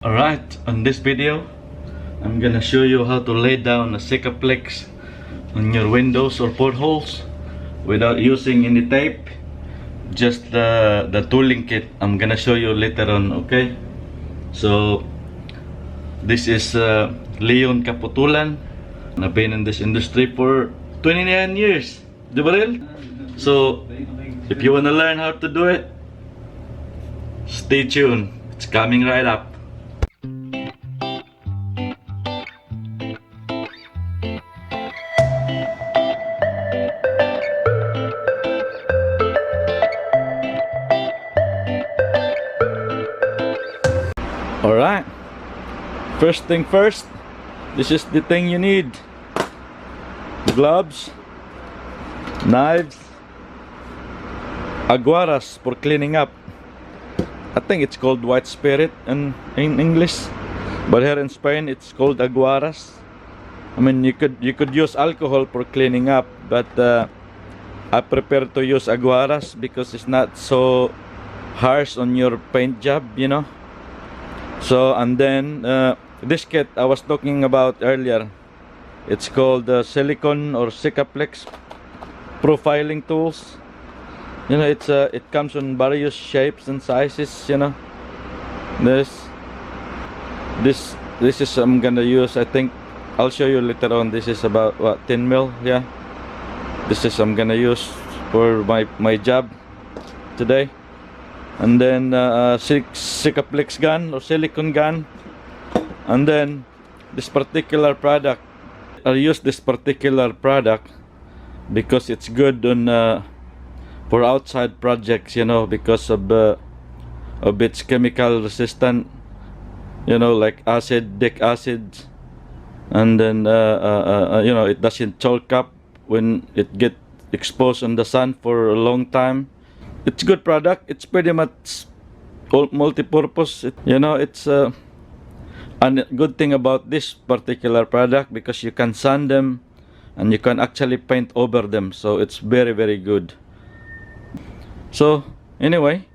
Alright, on this video I'm gonna show you how to lay down a Sikaflex on your windows or portholes without using any tape. Just the tooling kit I'm gonna show you later on, okay? So this is Leon Caputolan. I've been in this industry for 29 years, di ba rin? So if you wanna learn how to do it, stay tuned, it's coming right up. Alright, first thing first, this is the thing you need: gloves, knives, aguaras for cleaning up. I think it's called white spirit in English, but here in Spain it's called aguaras. I mean, you could use alcohol for cleaning up, but I prefer to use aguaras because it's not so harsh on your paint job, you know. So, and then this kit I was talking about earlier, it's called silicone or Sikaflex profiling tools. You know, it comes in various shapes and sizes. You know, this is I'm gonna use. I think I'll show you later on. This is about what, 10 mil. Yeah, this is I'm gonna use for my job today. And then Sikaflex gun or silicone gun, and then this particular product. I use this particular product because it's good on for outside projects, you know, because of its chemical resistant, you know, like dick acid, and then you know, it doesn't chalk up when it get exposed on the sun for a long time. It's good product. It's pretty much multi-purpose. You know, it's a good thing about this particular product because you can sand them and you can actually paint over them. So it's very, very good. So anyway,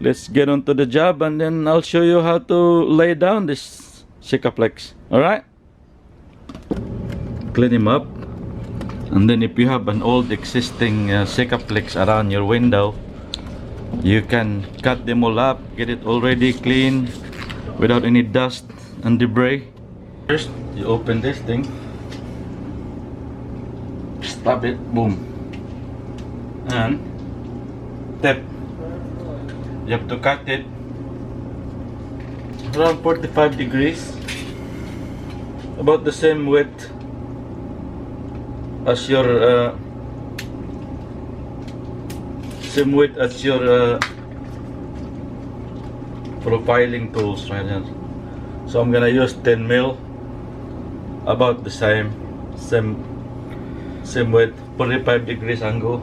let's get on to the job, and then I'll show you how to lay down this Sikaflex. Alright? Clean him up. And then if you have an old existing Sikaflex around your window, you can cut them all up, get it already clean without any dust and debris. First, you open this thing, stop it, boom, and tap. You have to cut it around 45 degrees, about the same width as your profiling tools right here. So I'm gonna use 10 mil, about the same width, 45 degrees angle.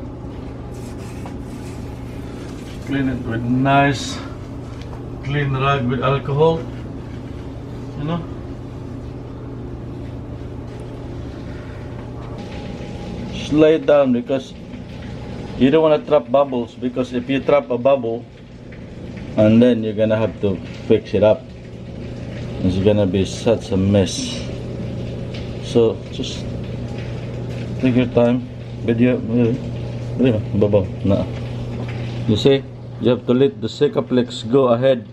Clean it with nice clean rag with alcohol, you know. Lay it down because you don't want to trap bubbles, because if you trap a bubble and then you're gonna have to fix it up, it's gonna be such a mess. So just take your time. You see, you have to let the Sikaflex go ahead.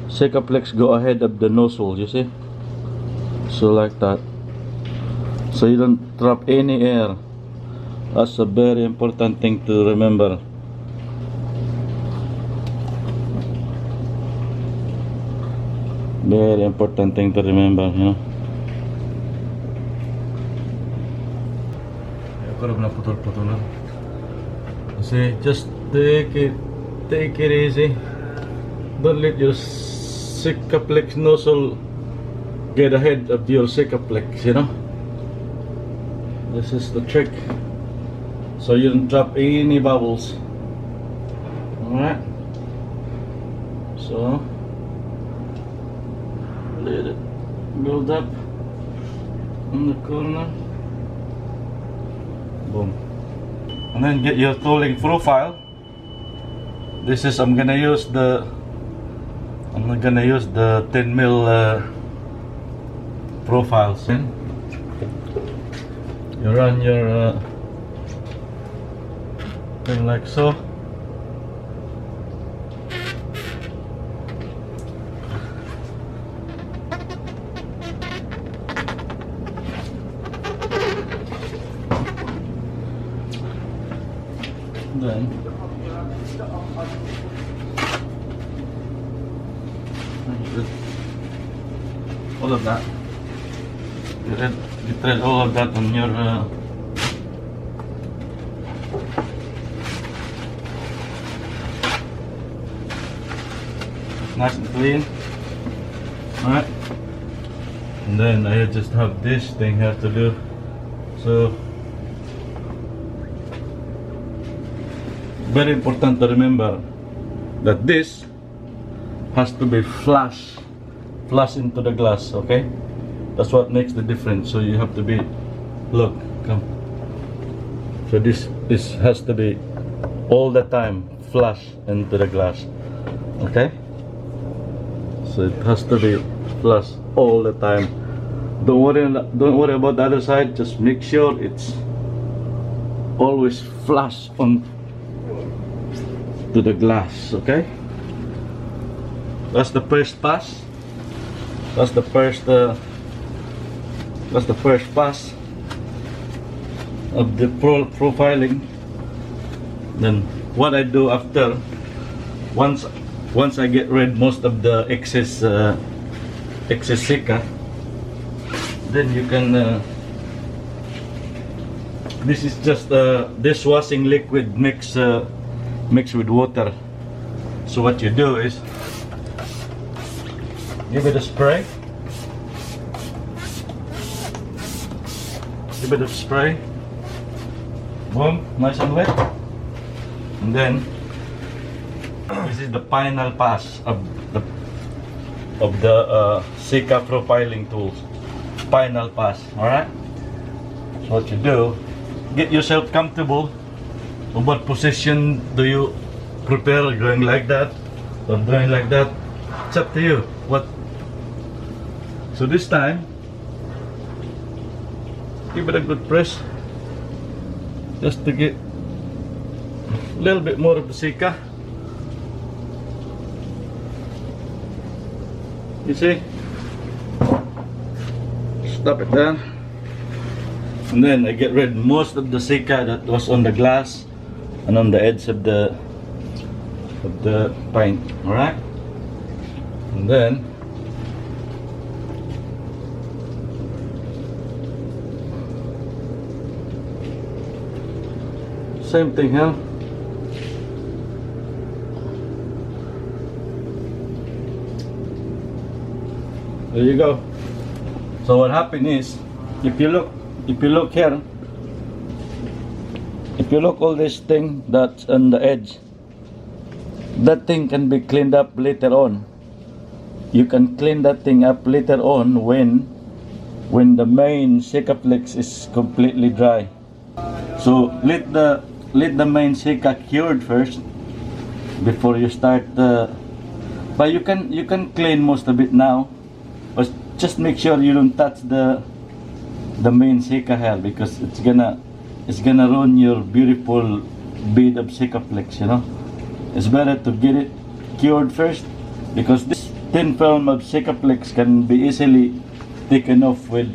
Sikaflex go ahead of the nozzle, you see, so like that. So you don't trap any air. That's a very important thing to remember. Very important thing to remember, you know. See, just take it easy. Don't let your Sikaflex nozzle get ahead of your Sikaflex, you know. This is the trick, so you don't drop any bubbles. Alright, so let it build up on the corner, boom, and then get your tooling profile. This is, I'm gonna I'm gonna use the 10 mil profiles. You run your thing like so. Then all of that. You thread all of that on your nice and clean. Alright. And then I just have this thing here to do. So very important to remember that this has to be flush into the glass, okay? That's what makes the difference. So you have to be, look, come. So this has to be all the time flush into the glass, okay? So it has to be flush all the time. Don't worry about the other side. Just make sure it's always flush on to the glass, okay? That's the first pass. That's the first pass of the profiling. Then what I do after, once I get rid most of the excess Sika, then you can this is just dishwashing liquid mixed with water. So what you do is give it a spray. Give it a spray. Boom, nice and wet. And then this is the final pass of the Sika profiling tools. Final pass, alright? So what you do, get yourself comfortable. What position do you prepare? Going like that or going like that? It's up to you. What? So this time, give it a good press, just to get a little bit more of the Sika. You see? Stop it there. And then I get rid most of the Sika that was on the glass and on the edge of the pint. Alright? And then same thing here. There you go. So what happened is, if you look here, if you look all this thing that's on the edge, that thing can be cleaned up later on. You can clean that thing up later on when the main Sikaflex is completely dry. So let the main Sika cured first before you start. But you can clean most of it now. But just make sure you don't touch the main Sika here, because it's gonna ruin your beautiful bead of Sikaflex, you know. It's better to get it cured first, because this thin film of Sikaflex can be easily taken off with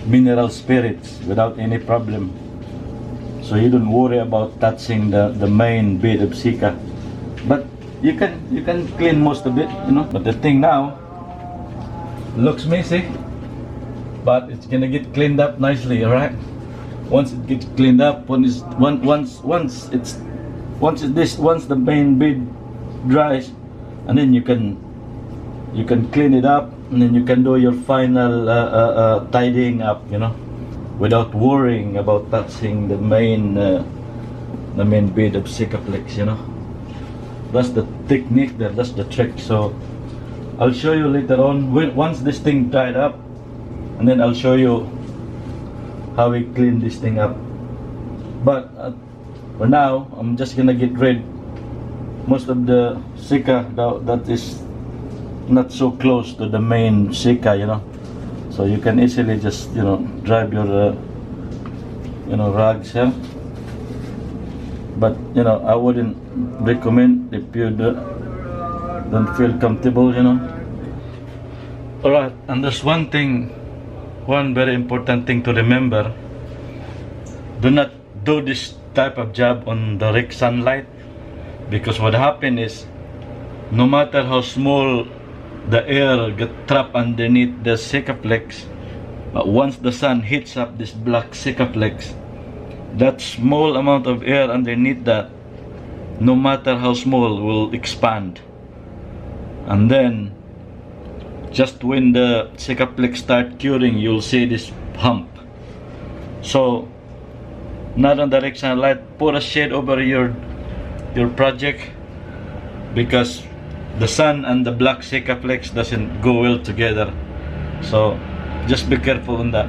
mineral spirits without any problem. So you don't worry about touching the main bead of Sika. But you can clean most of it, you know. But the thing now looks messy, but it's gonna get cleaned up nicely, alright? Once it gets cleaned up, once the main bead dries, and then you can clean it up, and then you can do your final tidying up, you know, without worrying about touching the main bead of Sikaflex, you know. That's the technique there, that's the trick. So I'll show you later on once this thing dried up, and then I'll show you how we clean this thing up. But for now, I'm just gonna get rid most of the Sika that is not so close to the main Sika, you know, so you can easily just, you know, drive your rugs here. But you know, I wouldn't recommend if you don't feel comfortable, you know. Alright, and there's one very important thing to remember. Do not do this type of job on direct sunlight, because what happens is, no matter how small the air get trapped underneath the Sikaflex, once the sun hits up this black Sikaflex, that small amount of air underneath that, no matter how small, will expand. And then just when the Sikaflex start curing, you'll see this hump. So not on direct sunlight, put a shade over your project, because the sun and the black Sikaflex doesn't go well together. So just be careful on that.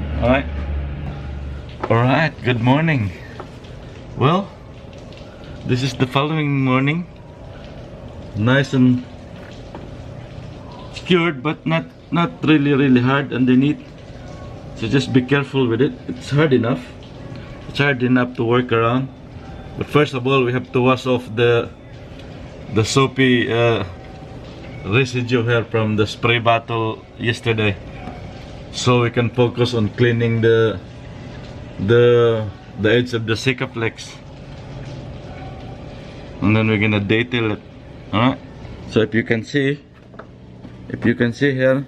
Alright, good morning. Well, this is the following morning. Nice and cured, but not really hard underneath. So just be careful with it. It's hard enough. It's hard enough to work around. But first of all, we have to wash off the soapy residue here from the spray bottle yesterday, so we can focus on cleaning the edge of the Sikaflex, and then we're gonna detail it. Alright, so if you can see here,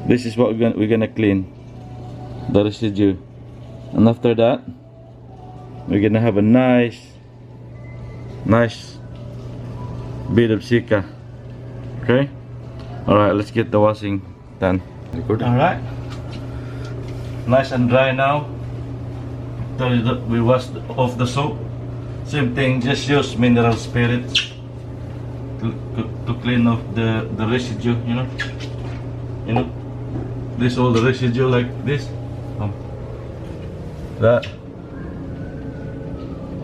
this is what we're gonna clean, the residue. And after that, we're gonna have a nice bit of Sika. Okay? Alright, let's get the washing done. Alright, nice and dry now. Tell you that we washed off the soap. Same thing, just use mineral spirits to clean off the residue, you know, this, all the residue like this, that,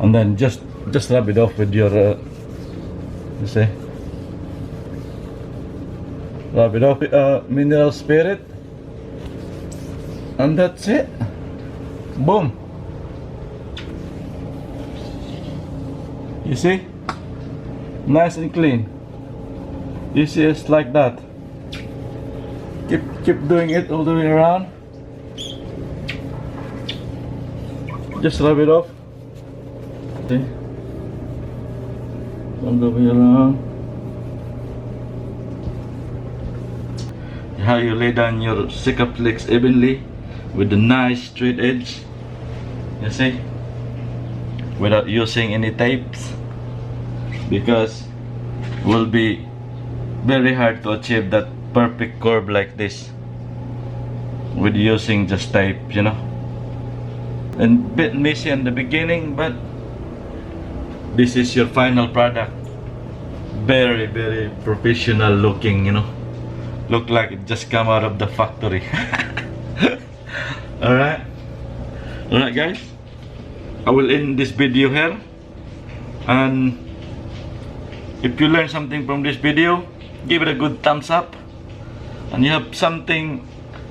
and then just rub it off with your you see, rub it off with mineral spirit, and that's it. Boom. You see, nice and clean. You see, it's like that. Keep doing it all the way around. Just rub it off. See, all the way around. How you lay down your Sikaflex evenly with a nice straight edge. You see, without using any tapes, because it will be very hard to achieve that perfect curve like this with using just tape, you know. And a bit messy in the beginning, but this is your final product. Very professional looking, you know. Look like it just come out of the factory. Alright guys, I will end this video here, and if you learned something from this video, give it a good thumbs up, and you have something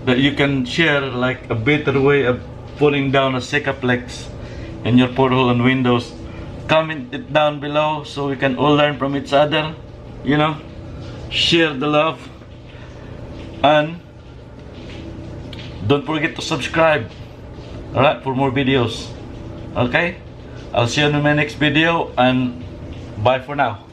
that you can share, like a better way of putting down a Sikaflex in your porthole and windows, comment it down below so we can all learn from each other, you know. Share the love, and don't forget to subscribe, alright, for more videos. Okay, I'll see you in my next video, and bye for now.